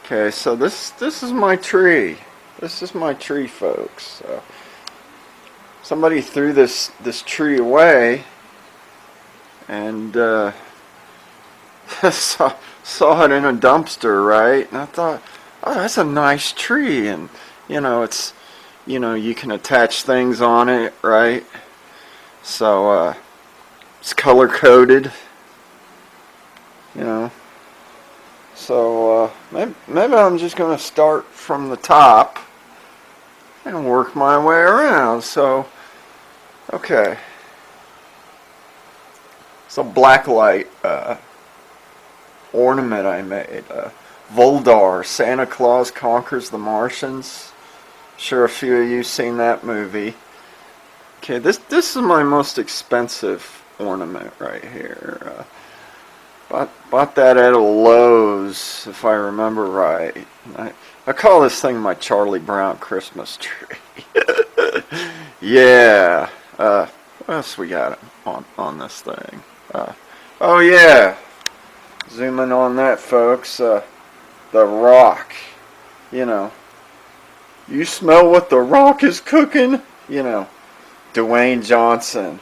Okay, so this is my tree. This is my tree, folks. Somebody threw this tree away, and saw it in a dumpster, right? And I thought, oh, that's a nice tree, and it's you can attach things on it, right? So it's color coded, you know. So maybe I'm just going to start from the top and work my way around. So, okay. So black light ornament I made. Voldar, Santa Claus Conquers the Martians. Sure, a few of you seen that movie. Okay, this is my most expensive ornament right here. Bought that at a Lowe's, if I remember right. I call this thing my Charlie Brown Christmas tree. Yeah. What else we got on this thing? Oh yeah. Zoom in on that, folks. The Rock. You smell what the Rock is cooking? Dwayne Johnson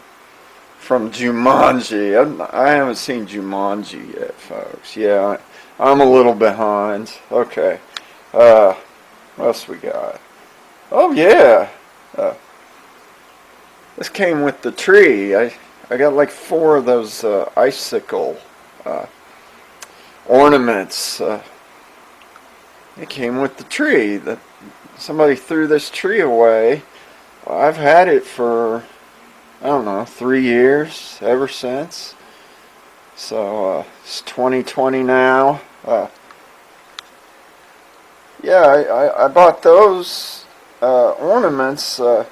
from Jumanji. I haven't seen Jumanji yet, folks. Yeah, I'm a little behind. Okay. What else we got? Oh yeah. This came with the tree. I got like 4 of those icicle ornaments. It came with the tree. That somebody threw this tree away. I've had it for, I don't know, 3 years, ever since. So it's 2020 now. Yeah, I bought those ornaments. I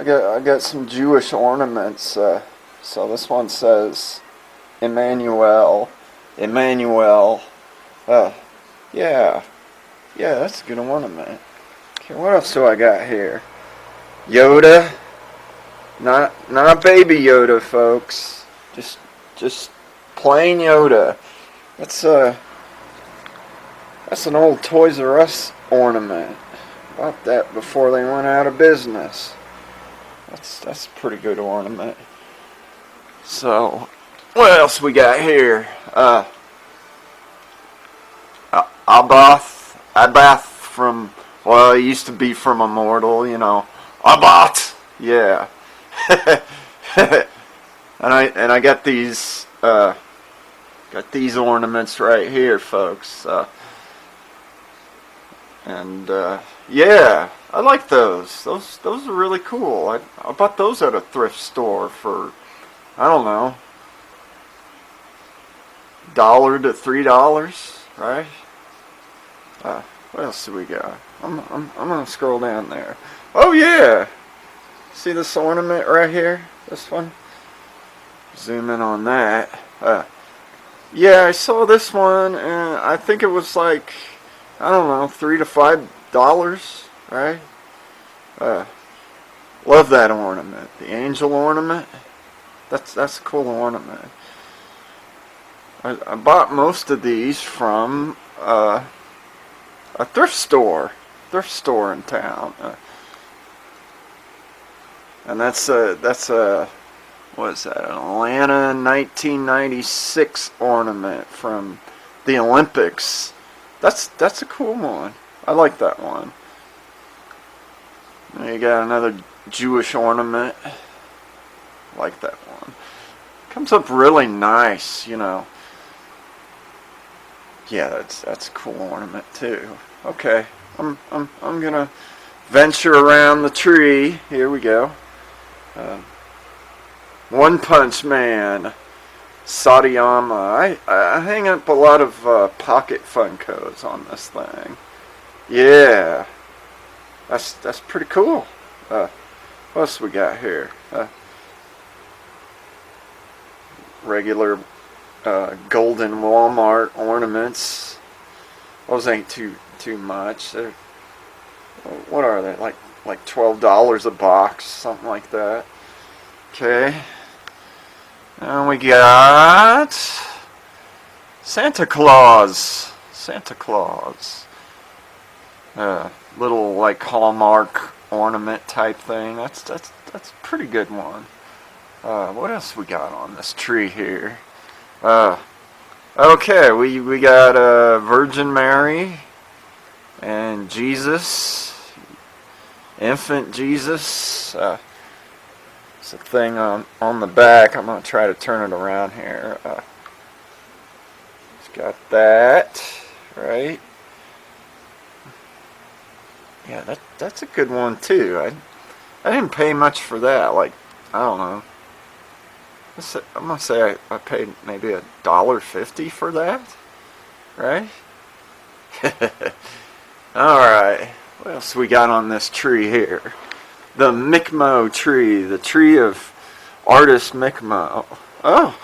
got some Jewish ornaments. So this one says Emmanuel. Yeah, that's a good ornament. Okay, what else do I got here? Yoda. Not baby Yoda, folks. Just plain Yoda. That's an old Toys R Us ornament. Bought that before they went out of business. That's a pretty good ornament. So, what else we got here? Abath from, well, it used to be from Immortal, Abath. Yeah. and I got these ornaments right here, folks. Yeah, I like those. Those are really cool. I bought those at a thrift store for, I don't know, $1 to $3, right? What else do we got? I'm gonna scroll down there. Oh yeah, see this ornament right here? This one. Zoom in on that. Yeah, I saw this one, and I think it was like, I don't know, $3 to $5, right? Love that ornament. The angel ornament. That's a cool ornament. I bought most of these from a thrift store in town, and that's what is that? An Atlanta 1996 ornament from the Olympics. That's a cool one. I like that one. And you got another Jewish ornament. Like that one. Comes up really nice, Yeah, that's a cool ornament too. Okay, I'm gonna venture around the tree. Here we go. One Punch Man, Satayama. I hang up a lot of pocket Funkos on this thing. Yeah, that's pretty cool. What else we got here? Regular golden Walmart ornaments. Those ain't too much. What are they? Like $12 a box, something like that. Okay. And we got Santa Claus Santa Claus. Little like Hallmark ornament type thing. That's a pretty good one. What else we got on this tree here? Okay, we got Virgin Mary and Jesus, infant Jesus. It's a thing on the back. I'm gonna try to turn it around here. It's got that, right? Yeah, that's a good one too. I didn't pay much for that. Like, I don't know. I'm gonna say I paid maybe $1.50 for that, right? All right. What else we got on this tree here? The Mickmo tree, the tree of artist Mickmo. Oh,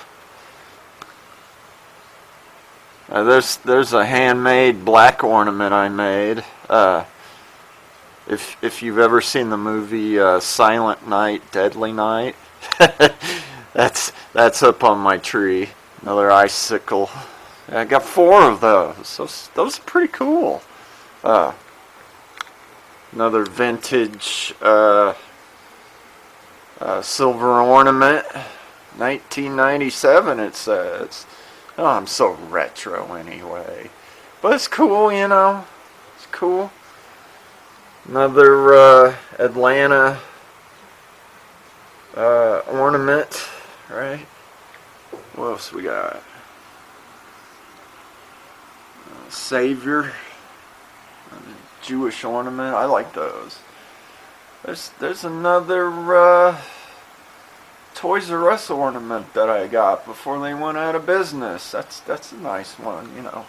there's a handmade black ornament I made. If you've ever seen the movie Silent Night, Deadly Night, that's up on my tree. Another icicle. I got 4 of those. Those are pretty cool. Another vintage silver ornament, 1997 it says. Oh, I'm so retro anyway. But it's cool, you know. It's cool. Another Atlanta ornament, right? What else we got? Savior. Jewish ornament. I like those. There's another Toys R Us ornament that I got before they went out of business. That's a nice one, you know.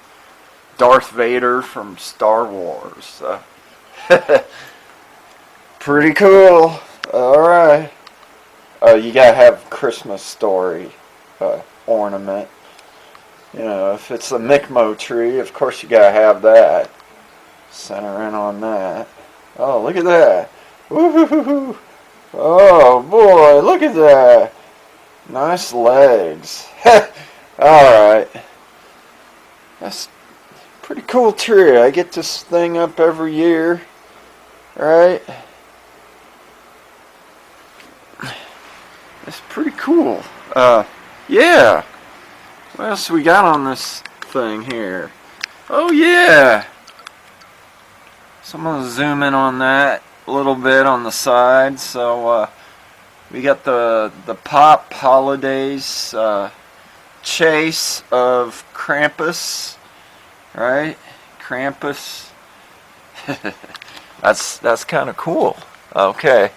Darth Vader from Star Wars. Pretty cool. All right. You gotta have Christmas Story ornament. You know, if it's a Mickmo tree, of course you gotta have that. Center in on that. Oh, look at that. Woo-hoo-hoo-hoo. Oh, boy, look at that. Nice legs. Alright. That's a pretty cool tree. I get this thing up every year. Right? It's pretty cool. Yeah. What else we got on this thing here? Oh, yeah. So I'm going to zoom in on that a little bit on the side. So we got the Pop Holidays chase of Krampus, right? Krampus. that's kind of cool. Okay,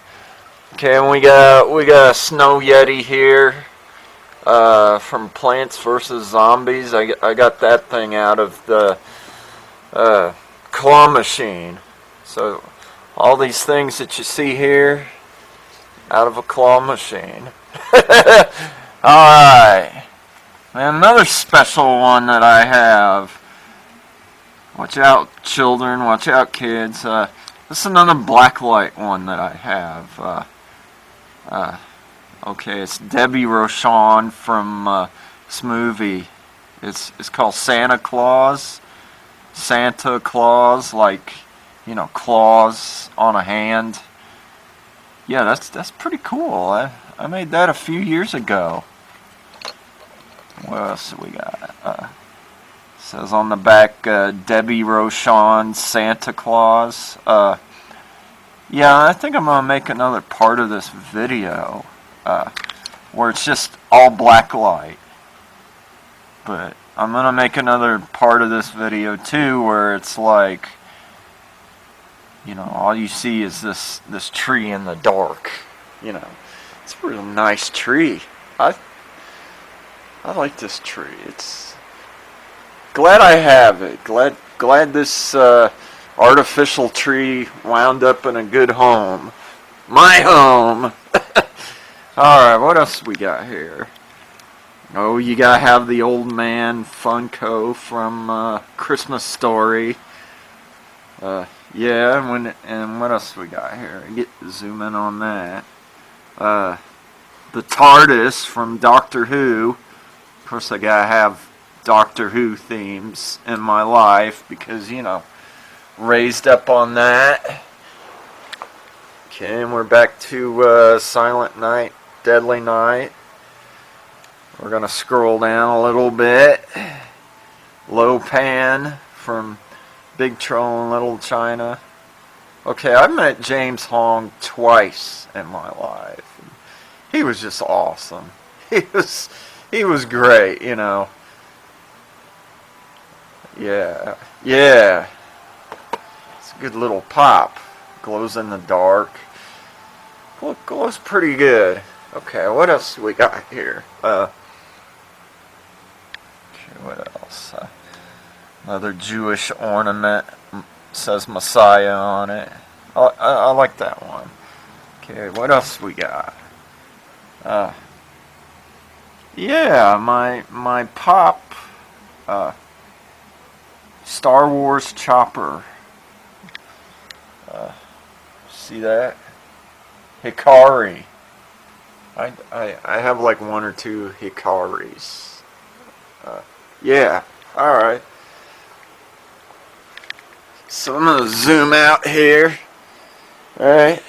and we got a Snow Yeti here from Plants vs. Zombies. I got that thing out of the claw machine. So all these things that you see here out of a claw machine. Alright, and another special one that I have. Watch out, children, watch out, kids. This is another black light one that I have. Okay, it's Debbie Rochon from this movie. It's called Santa Claus. Santa Claus, like, you know, claws on a hand. Yeah, that's pretty cool. I made that a few years ago. What else do we got? Says on the back, Debbie Rochon, Santa Claus. Yeah, I think I'm gonna make another part of this video where it's just all black light. But I'm gonna make another part of this video too where it's like, you know, all you see is this tree in the dark. You know, it's a real nice tree. I like this tree. It's glad I have it. Glad this artificial tree wound up in a good home. My home. Alright, what else we got here? Oh, you gotta have the old man Funko from Christmas Story. Yeah, and what else we got here? Zoom in on that. The TARDIS from Doctor Who. Of course, I gotta have Doctor Who themes in my life because, you know, raised up on that. Okay, and we're back to Silent Night, Deadly Night. We're going to scroll down a little bit. Low pan from Big Trouble in Little China. Okay, I've met James Hong twice in my life. He was just awesome. He was great, you know. Yeah. It's a good little pop. Glows in the dark. Glows pretty good. Okay, what else do we got here? Okay, what else? Another Jewish ornament. Says Messiah on it. I like that one. Okay, what else we got? Yeah, my pop Star Wars chopper. See that? Hikari. I have like one or two Hikaris. Yeah. All right. So I'm gonna zoom out here. All right.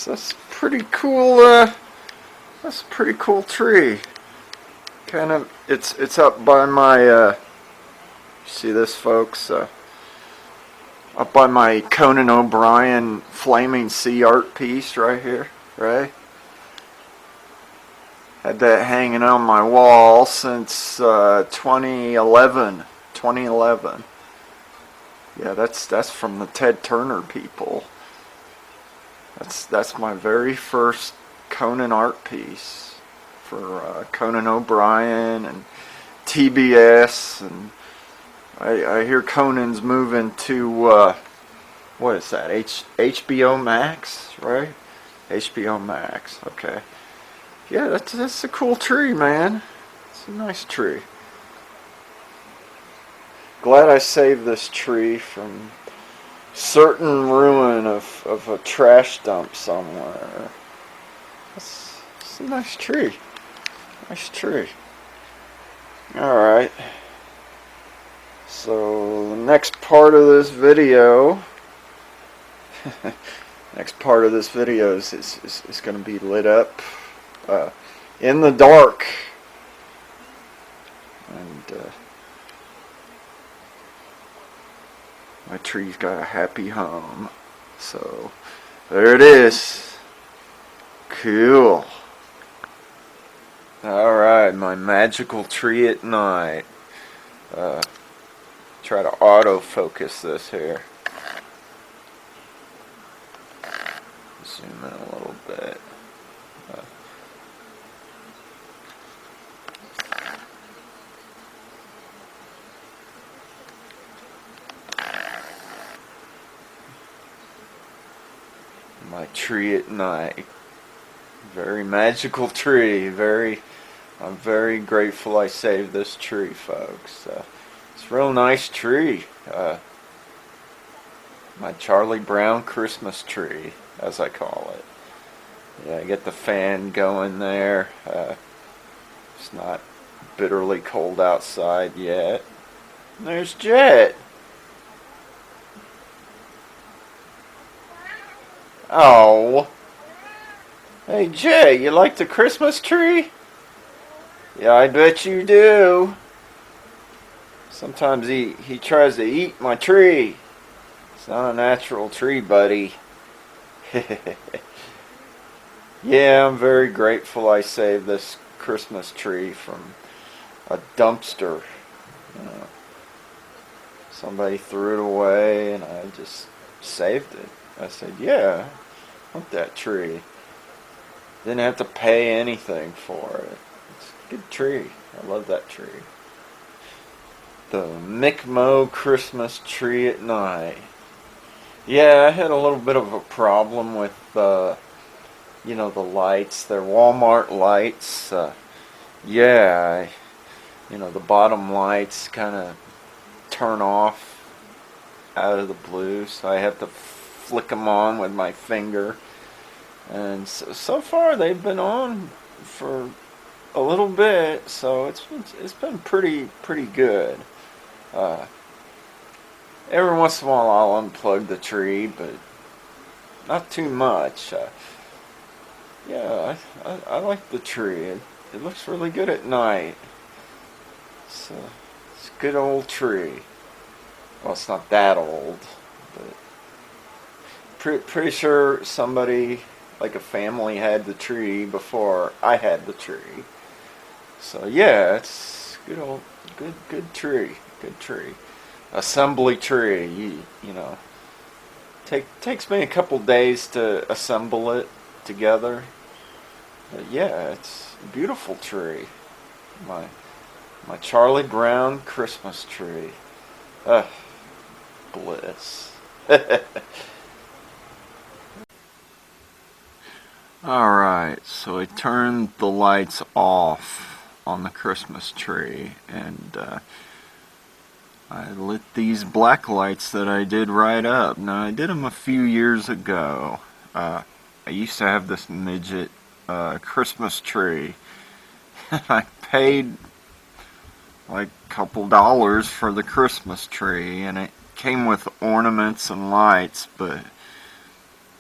That's pretty cool. That's a pretty cool tree. Kind of. It's up by my. See this, folks? Up by my Conan O'Brien Flaming Sea art piece right here. Right. Had that hanging on my wall since 2011. 2011. Yeah, that's from the Ted Turner people. That's my very first Conan art piece for Conan O'Brien and TBS, and I hear Conan's moving to what is that? HBO Max, right? HBO Max. Okay. Yeah, that's a cool tree, man. It's a nice tree. Glad I saved this tree from certain ruin of a trash dump somewhere. It's a nice tree. Nice tree. Alright. So, the next part of this video is going to be lit up in the dark, and my tree's got a happy home. So there it is. Cool. Alright, my magical tree at night. Try to autofocus this here. Zoom in a little bit. My tree at night. Very magical tree. I'm very grateful I saved this tree, folks. It's a real nice tree. My Charlie Brown Christmas tree, as I call it. Yeah, I get the fan going there. It's not bitterly cold outside yet. There's Jet. Oh. Hey, Jay, you like the Christmas tree? Yeah, I bet you do. Sometimes he tries to eat my tree. It's not a natural tree, buddy. Yeah, I'm very grateful I saved this Christmas tree from a dumpster. Somebody threw it away and I just saved it. I said, yeah, I want that tree. Didn't have to pay anything for it. It's a good tree. I love that tree. The Mickmo'S Christmas tree at night. Yeah, I had a little bit of a problem with, you know, the lights. They're Walmart lights. Yeah, you know, the bottom lights kind of turn off out of the blue, so I have to flick them on with my finger. And so far they've been on for a little bit, so it's been pretty good. Uh, every once in a while I'll unplug the tree, but not too much. Yeah, I like the tree. It looks really good at night. It's a good old tree. Well, it's not that old, but pretty sure somebody, like a family, had the tree before I had the tree. So yeah, it's good tree, good tree. Assembly tree. You know, takes me a couple days to assemble it together. But yeah, it's a beautiful tree. My my Charlie Brown Christmas tree. Ugh, bliss. Alright, so I turned the lights off on the Christmas tree, and I lit these black lights that I did right up. Now, I did them a few years ago. I used to have this midget Christmas tree. I paid like a couple dollars for the Christmas tree, and it came with ornaments and lights, but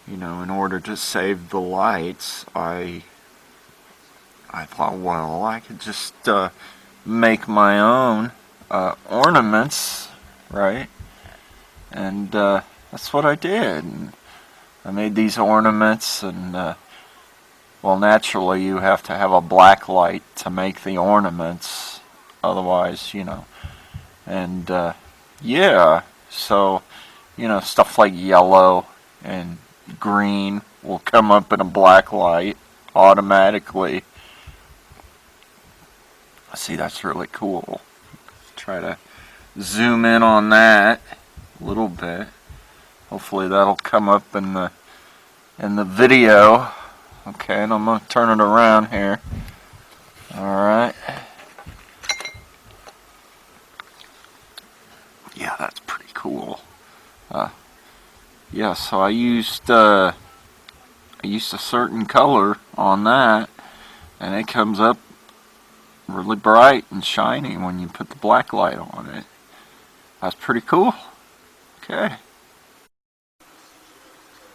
you know, in order to save the lights, I thought, well, I could just make my own ornaments, right? And that's what I did. And I made these ornaments, and well, naturally, you have to have a black light to make the ornaments, otherwise, you know. And yeah, so you know, stuff like yellow and green will come up in a black light automatically. See, that's really cool. Try to zoom in on that a little bit. Hopefully that'll come up in the video. Okay, and I'm gonna turn it around here. Alright. Yeah, that's pretty cool. Yeah, so I used a certain color on that, and it comes up really bright and shiny when you put the black light on it. That's pretty cool. Okay.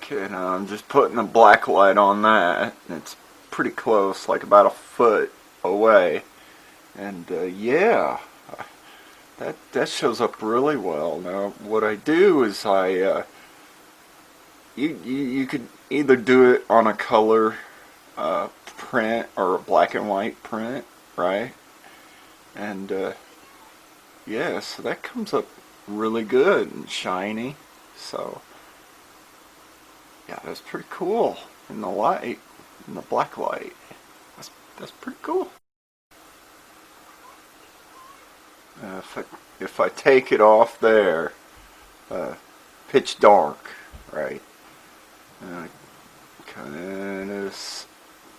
Okay, now I'm just putting the black light on that. It's pretty close, like about a foot away. And yeah, that shows up really well. Now, what I do is you could either do it on a color print or a black and white print, right? And yeah, so that comes up really good and shiny. So yeah, that's pretty cool in the light, in the black light. That's pretty cool. If I take it off there, pitch dark, right? And I kind of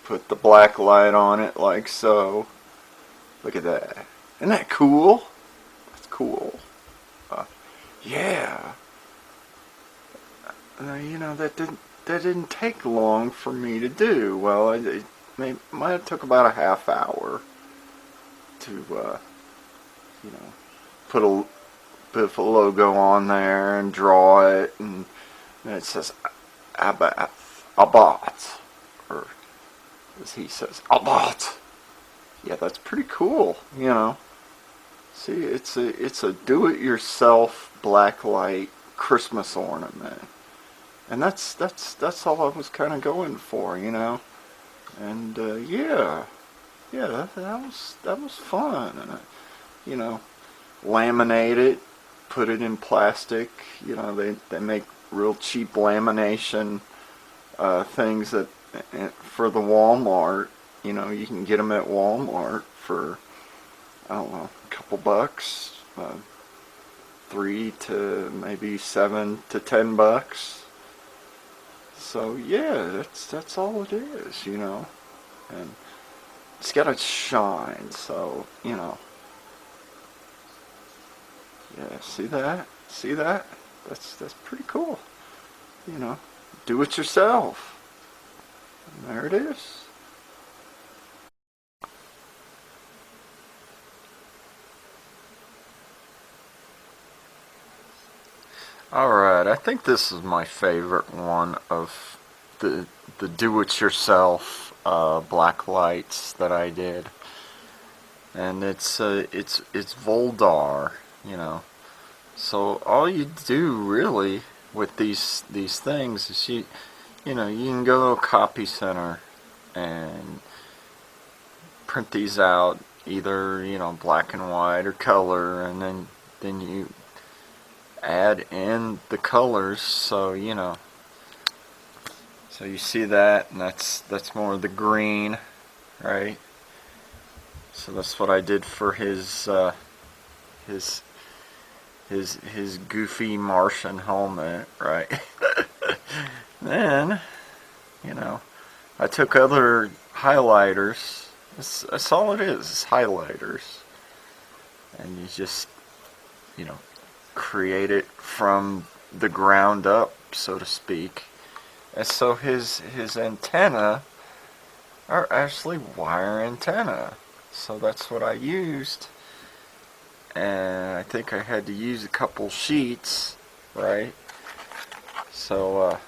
put the black light on it like so. Look at that. Isn't that cool? That's cool. Yeah. You know, that didn't take long for me to do. Well, it might have took about a half hour to you know, put a bit of a logo on there and draw it, and it says Abat, or as he says, Abat. Yeah, that's pretty cool, you know. See, it's a do-it-yourself blacklight Christmas ornament, and that's all I was kind of going for, you know. And yeah, that was fun, and you know, laminate it, put it in plastic. You know, they make real cheap lamination things that for the Walmart. You know, you can get them at Walmart for, I don't know, a couple bucks, $3 to maybe $7 to $10. So yeah, that's all it is, you know, and it's gotta shine. So you know, yeah, see that? See that? That's pretty cool. You know, do it yourself. And there it is. Alright, I think this is my favorite one of the do-it-yourself black lights that I did. And it's Voldar, you know. So all you do really with these things is you know, you can go to a copy center and print these out, either, you know, black and white or color, and then you add in the colors. So, you know, so you see that, and that's more of the green, right? So that's what I did for his goofy Martian helmet, right? Then, you know, I took other highlighters. That's all it is highlighters. And you just, you know, create it from the ground up, so to speak. And so his antenna are actually wire antenna. So that's what I used. And I think I had to use a couple sheets, right? So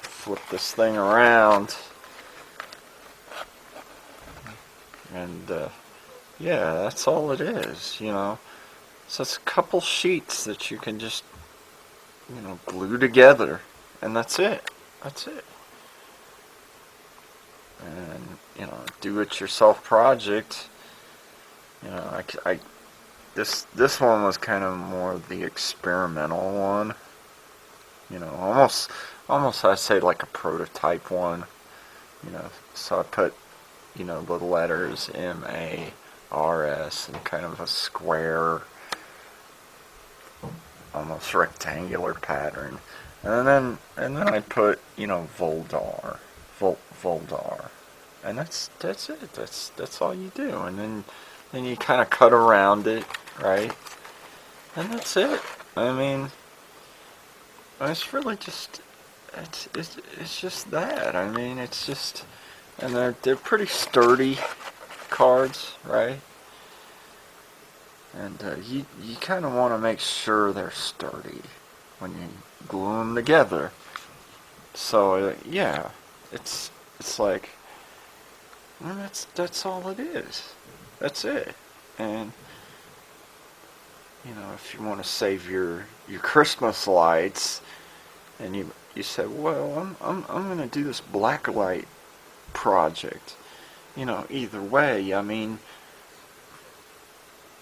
flip this thing around, and yeah, that's all it is, you know. So it's a couple sheets that you can just, you know, glue together, and that's it. That's it. And, you know, do-it-yourself project. You know, this one was kind of more the experimental one. You know, almost I'd say like a prototype one. You know, so I put, you know, the letters MARS in kind of a square, almost rectangular pattern, and then I put, you know, Voldar, and that's it. That's all you do, and then you kind of cut around it, right? And that's it. I mean, it's really just it's just that. I mean, it's just, and they're pretty sturdy cards, right? And you kind of want to make sure they're sturdy when you glue them together. So yeah, it's like, well, that's all it is. That's it. And, you know, if you want to save your Christmas lights, and you say, well, I'm gonna do this black light project. You know, either way, I mean,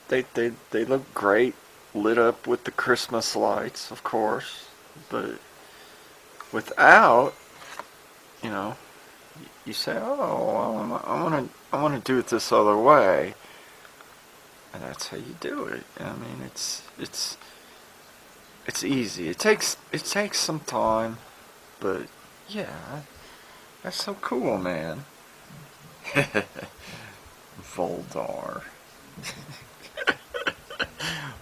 they look great lit up with the Christmas lights, of course, but without, you know, you say, oh, I want to do it this other way, and that's how you do it. I mean, it's easy. It takes some time, but yeah, that's so cool, man. Voldar.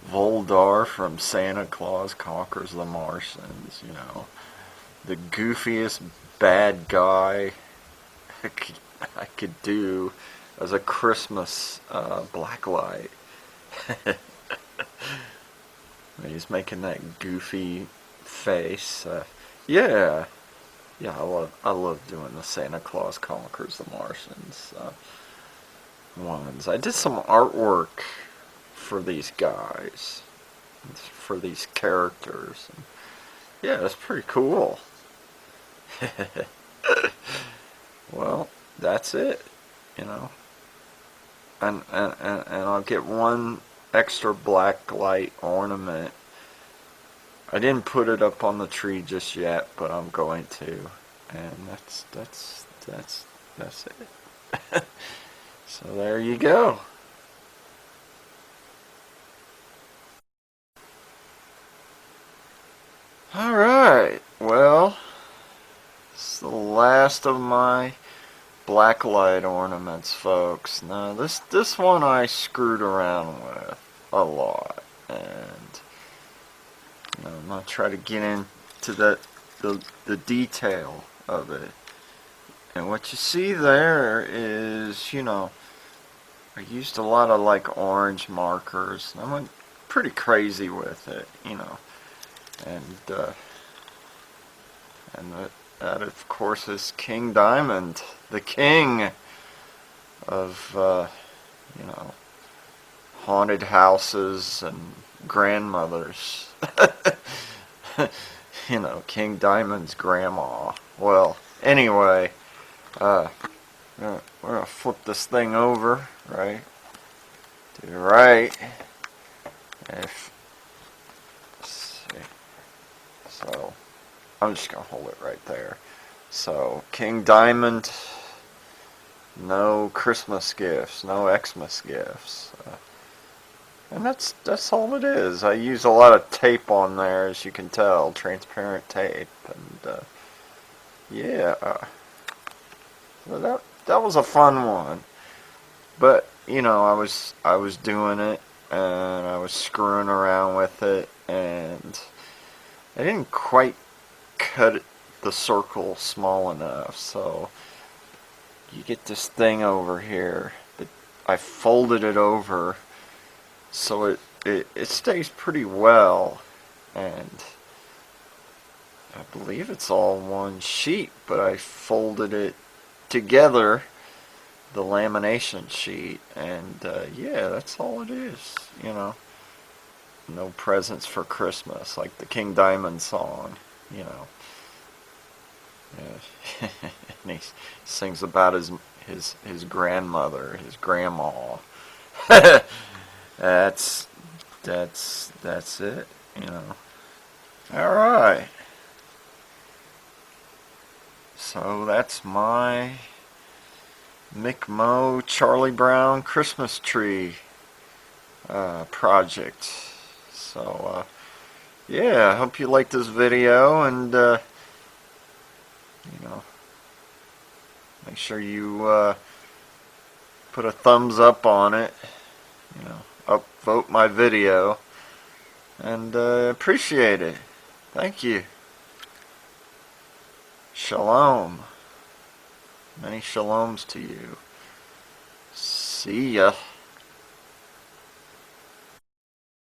Voldar from Santa Claus Conquers the Martians, you know. The goofiest bad guy I could do as a Christmas blacklight. He's making that goofy face. Yeah, I love doing the Santa Claus Conquers the Martians ones. I did some artwork for these guys, for these characters. And yeah, that's pretty cool. Well, that's it, you know. And I'll get one extra black light ornament. I didn't put it up on the tree just yet, but I'm going to. And that's it. So there you go. Alright, well, it's the last of my black light ornaments, folks. Now, this one I screwed around with a lot, and you know, I'm gonna try to get into the detail of it. And what you see there is, you know, I used a lot of like orange markers, and I went pretty crazy with it, you know. And that of course is King Diamond, the king of you know, haunted houses and grandmothers. You know, King Diamond's grandma. Well, anyway, we're gonna flip this thing over, right? To the right. If, let's see. So, I'm just gonna hold it right there. So, King Diamond, no Christmas gifts, no Xmas gifts. And that's all it is. I use a lot of tape on there, as you can tell, transparent tape, and yeah, so that was a fun one. But you know, I was doing it, and I was screwing around with it, and I didn't quite cut the circle small enough. So you get this thing over here that I folded it over. So it stays pretty well, and I believe it's all one sheet, but I folded it together, the lamination sheet, and yeah, that's all it is, you know. No presents for Christmas, like the King Diamond song, you know. Yeah. And he sings about his grandmother, his grandma. That's it, you know. All right. So that's my Mickmo Charlie Brown Christmas tree project. So yeah, I hope you liked this video, and you know, make sure you put a thumbs up on it. You know, upvote my video, and appreciate it. Thank you. Shalom. Many shaloms to you. See ya.